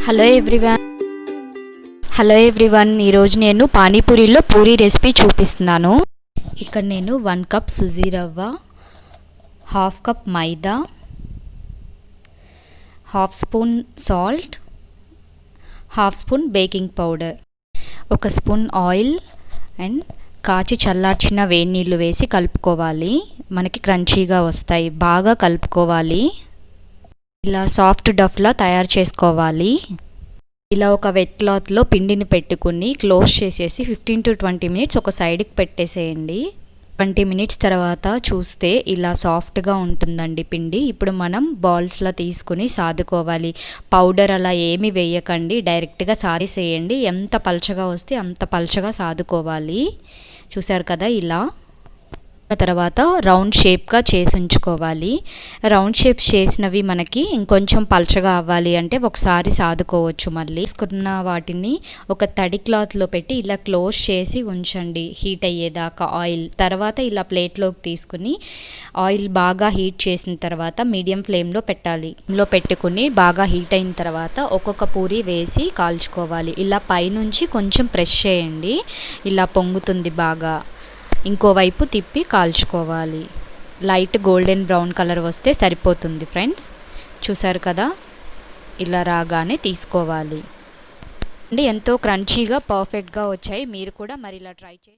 Hello everyone ఈరోజు నేను పానీపూరిలో puri recipe చూపిస్తున్నాను. ఇక్కడ నేను 1 కప్ సుజీ రవ్వ, half cup maida, half spoon salt, half spoon baking powder, 1 spoon oil and కాచి చల్లార్చిన వేడి నీళ్ళు వేసి కలుపుకోవాలి. మనకి క్రంచీగా వస్తాయి. బాగా కలుపుకోవాలి. ఇలా సాఫ్ట్ డఫ్లా తయారు చేసుకోవాలి. ఇలా ఒక వెట్ క్లాత్లో పిండిని పెట్టుకుని క్లోజ్ చేసేసి 15 to 20 మినిట్స్ ఒక సైడ్కి పెట్టేసేయండి. 20 మినిట్స్ తర్వాత చూస్తే ఇలా సాఫ్ట్గా ఉంటుందండి పిండి. ఇప్పుడు మనం బాల్స్లో తీసుకుని సాదుకోవాలి. పౌడర్ అలా ఏమీ వేయకండి, డైరెక్ట్గా సారేసేయండి. ఎంత పల్చగా వస్తే అంత పల్చగా సాదుకోవాలి. చూసారు కదా, ఇలా తర్వాత రౌండ్ షేప్గా చేసి ఉంచుకోవాలి. రౌండ్ షేప్ చేసినవి మనకి ఇంకొంచెం పల్చగా అవ్వాలి అంటే ఒకసారి సాదుకోవచ్చు. మళ్ళీ తీసుకున్న వాటిని ఒక తడి క్లాత్లో పెట్టి ఇలా క్లోజ్ చేసి ఉంచండి హీట్ అయ్యేదాకా ఆయిల్. తర్వాత ఇలా ప్లేట్లోకి తీసుకుని ఆయిల్ బాగా హీట్ చేసిన తర్వాత మీడియం ఫ్లేమ్లో పెట్టాలి. లో పెట్టుకుని బాగా హీట్ అయిన తర్వాత ఒక్కొక్క పూరి వేసి కాల్చుకోవాలి. ఇలా పైనుంచి కొంచెం ప్రెస్ చేయండి, ఇలా పొంగుతుంది బాగా. ఇంకోవైపు తిప్పి కాల్చుకోవాలి. లైట్ గోల్డెన్ బ్రౌన్ కలర్ వస్తే సరిపోతుంది ఫ్రెండ్స్. చూసారు కదా, ఇలా రాగానే తీసుకోవాలి. ఎంతో క్రంచీగా పర్ఫెక్ట్గా వచ్చాయి. మీరు కూడా మరి ఇలా ట్రై చేసి